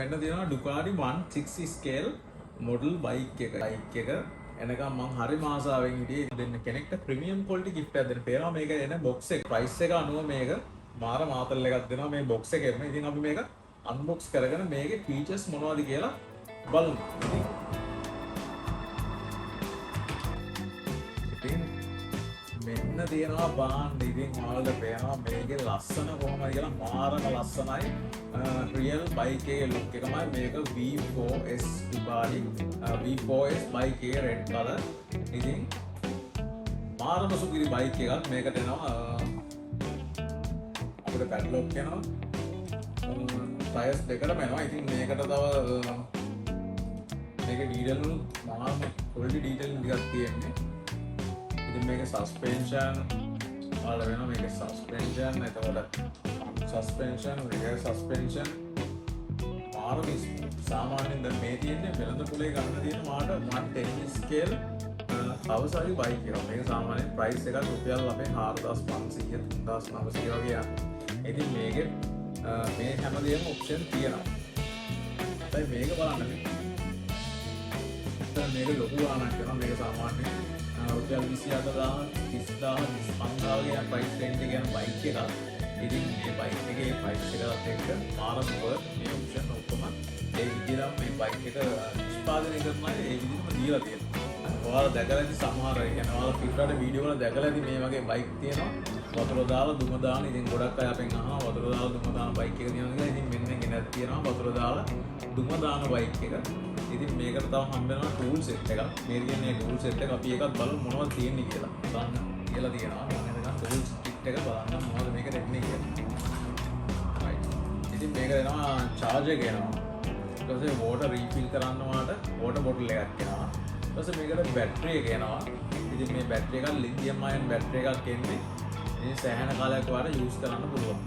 මෙන්න තියෙනවා Ducati 160 scale model bike එක එනකම් මං හරි මාසාවෙන් හිටියේ දෙන්න කෙනෙක්ට ප්‍රීමියම් ක්වොලිටි gift එකක් දෙන්න. පේනවා මේක එන box එක price එක අනුව මේක මාර මාතල් එකක් දෙනවා මේ box එකෙම. ඉතින් අපි මේක unbox කරගෙන මේකේ features මොනවද කියලා බලමු. ඉතින් මෙන්න තියෙනවා බාන්න. ඉතින් ඔයාලට පේනවා මේකේ ලස්සන කොහොමද කියලා මාරම ලස්සනයි. real bike එකේ look එකමයි මේක V4S Ducati V4S bike එකේ red color. ඉතින් මාරම සුපිරි bike එකක්. මේකට එනවා අපිට padlock එනවා. tires දෙකටම එනවා. ඉතින් මේකට තව මේකේ detail මාරම quality detail ටිකක් තියෙන්නේ. ඉතින් මේකේ suspension වල වෙනවා. මේකේ suspension එතකොට suspension, rear suspension මාරම සාමාන්‍යයෙන් දැන් මේ තියෙන්නේ වෙළඳ පොලේ ගන්න තියෙන මාට 110 scale අවසාරි බයික් එක. මේක සාමාන්‍යයෙන් price එකක් රුපියල් අපේ 4500 3900 වගේ යනවා. ඉතින් මේකේ මේ හැමදේම option තියෙනවා. දැන් මේක බලන්න මේ. දැන් මේක ලොකු ගාණක් කරනවා. මේක සාමාන්‍යයෙන් රුපියල් 28000 30000 25000 වගේ price range එක යන බයික් එකක්. ඉතින් මේ බයික් එකේ price එකත් එක්ක මාරම වර්ත් මේ option ඔක්කොම ඒ විදිහට මේ බයික් එක නිෂ්පාදනය කරනවා. ඒ විදිහටම දීලා තියෙනවා. ඔයාලා දැකලා ඇති සමහර يعني ඔයාලා පිටරට වීඩියෝ වල දැකලා ඇති මේ වගේ බයික් තියෙනවා. වතුර දාලා දුම දාන. ඉතින් ගොඩක් අය අපෙන් අහනවා වතුර දාලා දුම දාන බයික් එක තියෙනවා කියලා. ඉතින් මෙන්න ගෙනත් තියෙනවා වතුර දාලා දුම දාන බයික් එක. ඉතින් මේකට තව හම්බ වෙනවා tool set එකක්. මේ කියන්නේ tool set එක අපි එකක් බලමු මොනවද තියෙන්නේ කියලා. බලන්න කියලා තියෙනවා. මම එතන tool kit එක බලන්න මොනවද මේක දෙන්නේ කියලා. right. ඉතින් මේක දෙනවා charger එක එනවා. ඊට පස්සේ water refill කරන්න වාට water bottle එකක් එනවා. ඊට පස්සේ මේකට battery එක එනවා. ඉතින් මේ battery එක lithium ion battery එකක් එන්නේ. මේ සෑහෙන කාලයක් වාට use කරන්න පුළුවන්.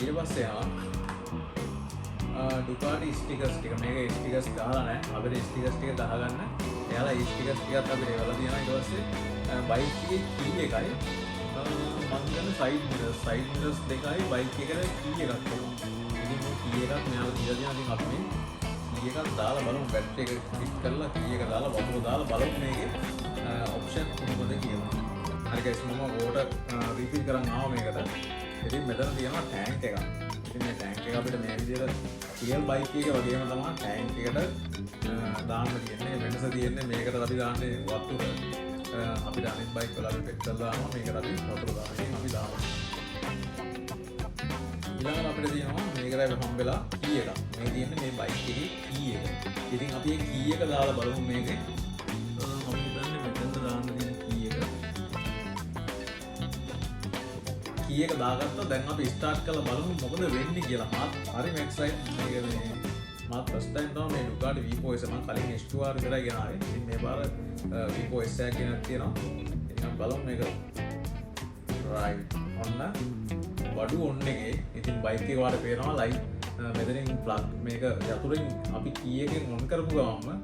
ඊට පස්සේ Ducati stickers ටික මේක stickers ගහලා නැහැ. අපිට stickers ටික දාගන්න. එයාලා stickers ටිකත් අපිට ඒවලා තියෙනවා. ඊට පස්සේ bike එකේ key එකයි මම ගන්න side mirrors දෙකයි bike එකට key එකක් තියෙනවා. ඉතින් මේ key එකත් මෙයාලා දීලා තියෙනවා. ඉතින් අපි මේ key එකක් දාලා බලමු battery එක fit කරලා key එක දාලා වතුර දාලා බලමු මේකේ option මොකද කියලා. හරි guys මම water refill කරන් ආවා මේකට. ඉතින් මෙතන තියෙනවා tank එකක්. ඉතින් මේ tank එක අපිට මේ විදිහට real bike එක වගේම තමයි tank එකට දාන්න තියෙන්නේ. වෙනස තියෙන්නේ මේකට අපි දාන්නේ වතුර. අපිට අනිත් බයික් වල අපි පෙට්‍රල් දානවා. මේකට අපි වතුර දානවා. අපි දානවා. ඊළඟට අපිට තියෙනවා මේකට හම්බෙලා key එකක්. මේ තියෙන්නේ මේ බයික් එකේ key එක. ඉතින් අපි මේ key එක දාලා බලමු මේකේ. අපි හිතන්නේ මෙතනට දාන්න තියෙන key එක. key එක දාගත්තා. දැන් අපි start කරලා බලමු මොකද වෙන්නේ කියලා. මාත් හරිම excited මේක මේ මාත් first time තමයි මේ Ducati V4S මම කලින් S2R විතරයි ගෙනාවේ. ඉතින් මේ පාර V4S එකක් ගෙනත් තියෙනවා. ඉතින් බලමු මේක. right. ඔන්න බඩු ඔන්න එකේ. ඉතින් බයික් එකේ වාට පේනවා ලයිට් මෙතනින් ප්ලග් මේක යතුරින් අපි key එකෙන් on කරපු ගමන්ම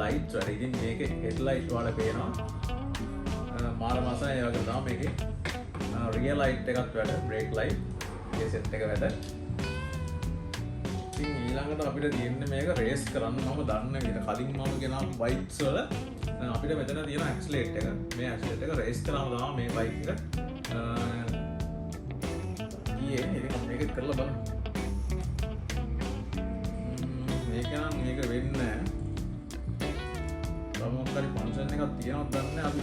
ලයිට් වැඩ. ඉතින් මේකේ headlight වාට පේනවා. මාර මාසයි ඒ වගේ තමයි මේකේ rear light එකත් වැඩ. brake light ඒ set එක වැඩ. ඊළඟට අපිට තියෙන්නේ මේක රේස් කරන්න. මම දන්න විදිහට කලින් මම ගෙනාව බයික්ස් වල අපිට මෙතන තියෙන ඇක්සලරේට් එක. මේ ඇක්සලරේට් එක රේස් කරාම තමයි මේ බයික් එක ගියේ. ඉතින් මේක කරලා බලමු. මේක නම් මේක වෙන්නේ නැහැ. මොකක් හරි ෆන්ක්ෂන් එකක් තියෙනවද දන්නේ නැහැ. අපි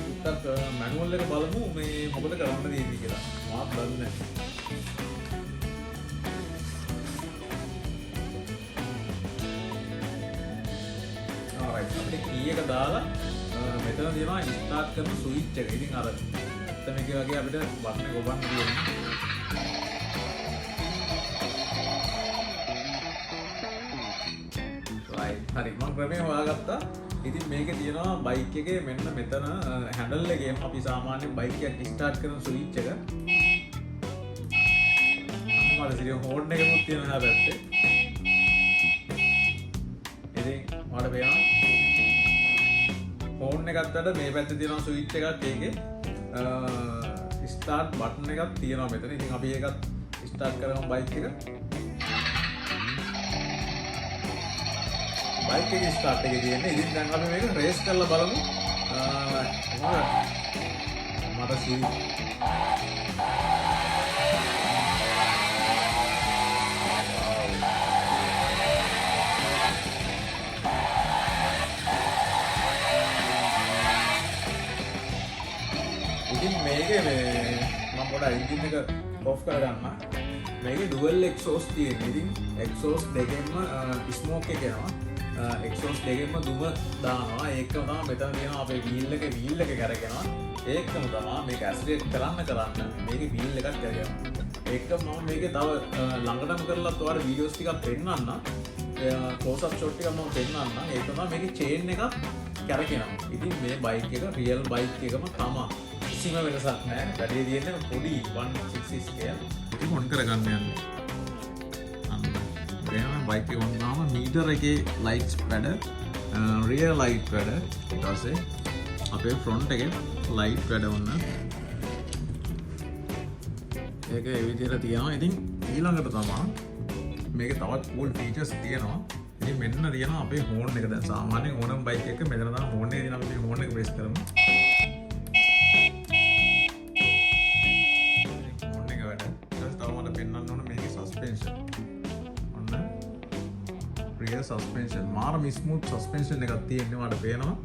ටිකක් මැනුවල් එක බලමු මේ මොකද කරන්න තියෙන්නේ කියලා. මාත් දන්නේ නැහැ. අපිට key එක දාලා මෙතන තියෙනවා start කරන switch එක. ඉතින් අර ඇත්ත මේක වගේ අපිට බටන් ගොබන්න තියෙනවා. right හරි මම ක්‍රමේ හොයාගත්තා. ඉතින් මේකේ තියෙනවා බයික් එකේ මෙන්න මෙතන හැන්ඩල් එකේම අපි සාමාන්‍ය බයික් එක start කරන switch එක. අම්මලා සිරිය හෝන් එකකුත් තියෙනවා පැත්තේ. ඉතින් මට පේනවා ෆෝන් එකත් වල මේ පැත්තේ තියෙනවා ස්විච් එකක්. ඒකේ ස්ටාර්ට් බටන් එකක් තියෙනවා මෙතන. ඉතින් අපි ඒකත් ස්ටාර්ට් කරමු බයික් එක. බයික් එකේ ස්ටාර්ට් එකේ තියෙන්නේ. ඉතින් දැන් අපි මේක රේස් කරලා බලමු. මට සී ඉතින් මේකේ මම පොඩ්ඩක් එන්ජින් එක ඔෆ් කරගන්න. මේකේ ඩුවල් එක්සෝස් තියෙනවා. ඉතින් එක්සෝස් දෙකෙන්ම ස්මෝක් එක එනවා. එක්සෝස් දෙකෙන්ම දුම දානවා. ඒකම තමයි මෙතන තියෙනවා අපේ වීල් එක කරගෙනවා. ඒකම තමයි මේක ඇක්සලරේට් කරන්න මේකේ වීල් එකක් කරගෙනවා. ඒක මම මේකේ තව ළඟටම කරලත් ඔයාලට වීඩියෝස් ටිකක් පෙන්නන්න. ක්ලෝස් අප් ෂොට් ටිකක් මම පෙන්නන්න. ඒක තමයි මේකේ චේන් එකක් කරගෙනවා. ඉතින් මේ බයික් එක රියල් බයික් එකම තමයි. කිසිම වෙනසක් නැහැ. වැඩි තියෙන්නේ පොඩි 160 ස්කේල්. ඉතින් ඔන් කරගන්න යන්නේ. බයික් එක වුණාම මීටර් එකේ ලයිට්ස් වැඩ රියර් ලයිට් වැඩ ඊට පස්සේ අපේ ෆ්‍රොන්ට් එකේ ලයිට් වැඩ වුණා. ඒක ඒ විදිහට තියෙනවා. ඉතින් ඊළඟට තමයි මේකේ තවත් කූල් ෆීචර්ස් තියෙනවා. ඉතින් මෙන්න තියෙනවා අපේ හෝන් එක. දැන් සාමාන්‍යයෙන් ඕනම බයික් එකක මෙතන තමයි හෝන් එක තියෙනවා. අපි මේ හෝන් එක ප්‍රෙස් කරමු. හෝන් එක වැඩ. ඊට තව මට පෙන්වන්න ඕන මේකේ සස්පෙන්ෂන්. රියර් සස්පෙන්ෂන් මාරම ස්මූත් සස්පෙන්ෂන් එකක් තියෙනවා. මට පේනවා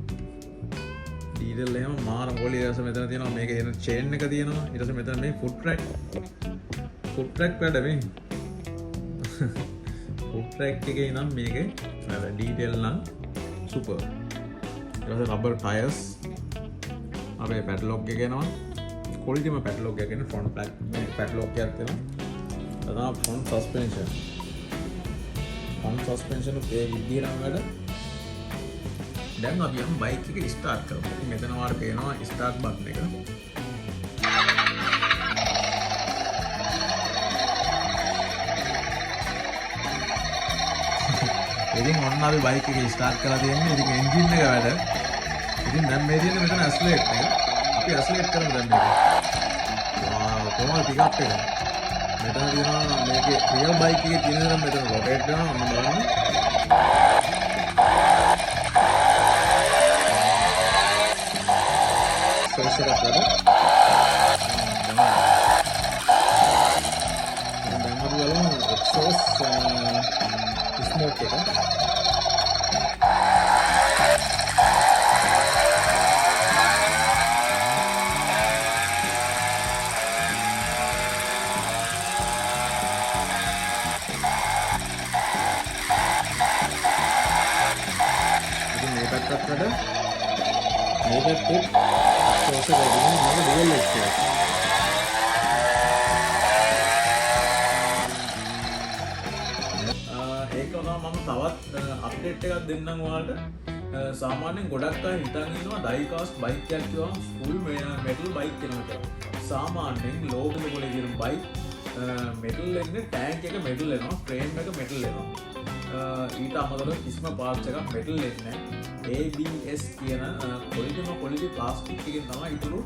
ඩීටේල් එහෙම මාරම ගෝලි. ඊට පස්සේ මෙතන තියෙනවා මේකේ එන චේන් එක තියෙනවා. ඊට පස්සේ මෙතන මේ ෆුට් ට්‍රැක් වැඩ මේ ෆුට් ට්‍රැක් එකේ නම් මේකේ ඩීටේල් නම් සුපර්. ඊට පස්සේ රබර් ටයර්ස් අපේ පැඩ්ලොක් එක එනවා. ක්වොලිටිම පැඩ්ලොක් එකක් එන ෆ්‍රන්ට් පැඩ්ලොක් එකක් තියෙනවා. අද ෆ්‍රන්ට් සස්පෙන්ෂන් සස්පෙන්ෂන් ඒ විදිහටම වැඩ. දැන් අපි යමු බයික් එක ස්ටාර්ට් කරමු. මෙතන වාර පේනවා ස්ටාර්ට් බටන් එක. ඉතින් ඔන්න අපි බයික් එක ස්ටාර්ට් කරලා තියෙන්නේ. ඉතින් එන්ජින් එක වැඩ. ඉතින් දැන් මේ තියෙන්නේ මෙතන ඇස්ලරේට් එක. අපි ඇස්ලරේට් කරමු දැන් මේක. වාව් කොහොමද පිකප් එක. මෙතන තියෙනවා මේකේ රියල් බයික් එකේ තියෙන දේ මෙතන රොටේට් කරනවා. මම බලන්න. සෙන්සර් එකක් වැඩ. දැන් අපි බලමු එක්සෝස් ස්මෝක් එක. මේකත් එක්ක සෝස ගන්න මම ඩුවල් එක්ස්පෝස්. ඒක තමයි මම තවත් අප්ඩේට් එකක් දෙන්නම් ඔයාලට. සාමාන්‍යයෙන් ගොඩක් අය හිතන් ඉන්නවා ඩයිකාස්ට් බයික් එකක් කියවම ෆුල් මෙටල් බයික් වෙනවා කියලා. සාමාන්‍යයෙන් ලෝකෙ වල තියෙන බයික් මෙටල් එන්නේ ටැන්ක් එක මෙටල් එනවා, ෆ්‍රේම් එක මෙටල් එනවා. ඊට අමතරව කිසිම පාර්ට්ස් එකක් මෙටල් එන්නේ නැහැ. ABS කියන quality ප්ලාස්ටික් එකෙන් තමයි ඉතුරු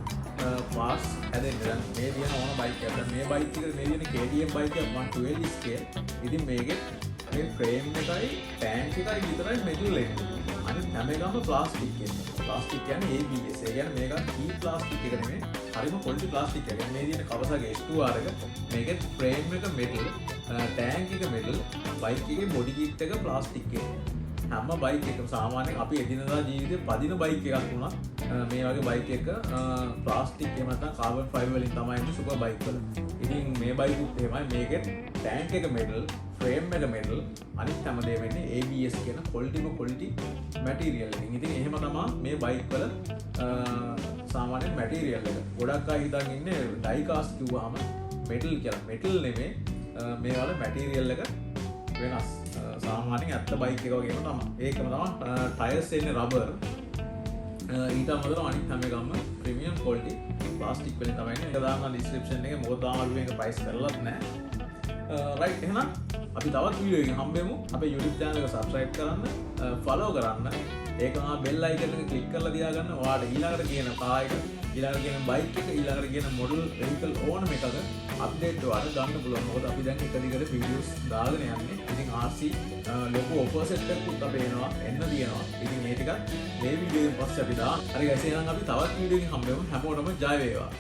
පාර්ට්ස් හැදෙන්නේ. දැන් මේ තියෙන ඕන බයික් එකක්. දැන් මේ බයික් එක මේ තියෙන KTM බයික් එක 112 ස්කේල්. ඉතින් මේකේ මේ ෆ්‍රේම් එකයි ටැන්ක් එකයි විතරයි මෙටල් එන්නේ. අනිත් හැම එකම ප්ලාස්ටික් එන්නේ. ප්ලාස්ටික් කියන්නේ ABS. ඒ කියන්නේ මේක කී ප්ලාස්ටික් එක නෙමෙයි. හරිම quality ප්ලාස්ටික් එකක්. මේ තියෙන කවසගේ S2R එක මේකේ ෆ්‍රේම් එක මෙටල්, ටැන්ක් එක මෙටල්, බයික් එකේ බොඩි කිට් එක ප්ලාස්ටික් එක. හැම බයික් එකම සාමාන්‍යයෙන් අපි එදිනදා ජීවිතේ පදින බයික් එකක් වුණා මේ වගේ බයික් එක ප්ලාස්ටික් එහෙම නැත්නම් කාබන් ෆයිබර් වලින් තමයි එන්නේ සුපර් බයික් වල. ඉතින් මේ බයික් උත් එහෙමයි. මේකේ ටැන්ක් එක මෙටල්, ෆ්‍රේම් එක මෙටල්, අනිත් හැම දෙයක්ම වෙන්නේ ABS කියන quality මැටීරියල් එකකින්. ඉතින් එහෙම තමයි මේ බයික් වල සාමාන්‍යයෙන් මැටීරියල් එක. ගොඩක් අය හිතන් ඉන්නේ ඩයිකාස්ට් කිව්වහම මෙටල් කියලා. මෙටල් නෙමෙයි මේ වල මැටීරියල් එක වෙනස්. සාමාන්‍යයෙන් ඇත්ත බයික් එක වගේම තමයි. ඒකම තමයි ටයර්ස් එන්නේ රබර්. ඊට අමතරව අනිත් හැම එකම ප්‍රීමියම් ක්වොලිටි ප්ලාස්ටික් වලින් තමයි එන්නේ. ඒක දාන්න ඩිස්ක්‍රිප්ෂන් එකේ මොකද තාම අපි මේක ප්‍රයිස් කරලත් නැහැ. රයිට් එහෙනම් අපි තවත් වීඩියෝ එකකින් හම්බෙමු. අපේ YouTube channel එක subscribe කරන්න, follow කරන්න. ඒකම බෙල් අයිකන් එක click කරලා තියාගන්න. ඔයාලට ඊළඟට කියන කායක ඊළඟට කියන බයික් එක ඊළඟට කියන මොඩල් වෙහිකල් ඕනම එකක අප්ඩේට් වල ගන්න පුළුවන්. මොකද අපි දැන් එක දිගට වීඩියෝස් දාගෙන යන්නේ. ඉතින් RC ලොකු ඔෆර් සෙට් එකකුත් අපේ එනවා එන්න තියෙනවා. ඉතින් මේ ටිකත් මේ වීඩියෝ එකෙන් පස්සේ අපි දාන්න. හරි guys එහෙනම් අපි තවත් වීඩියෝ එකකින් හම්බෙමු. හැමෝටම ජය වේවා.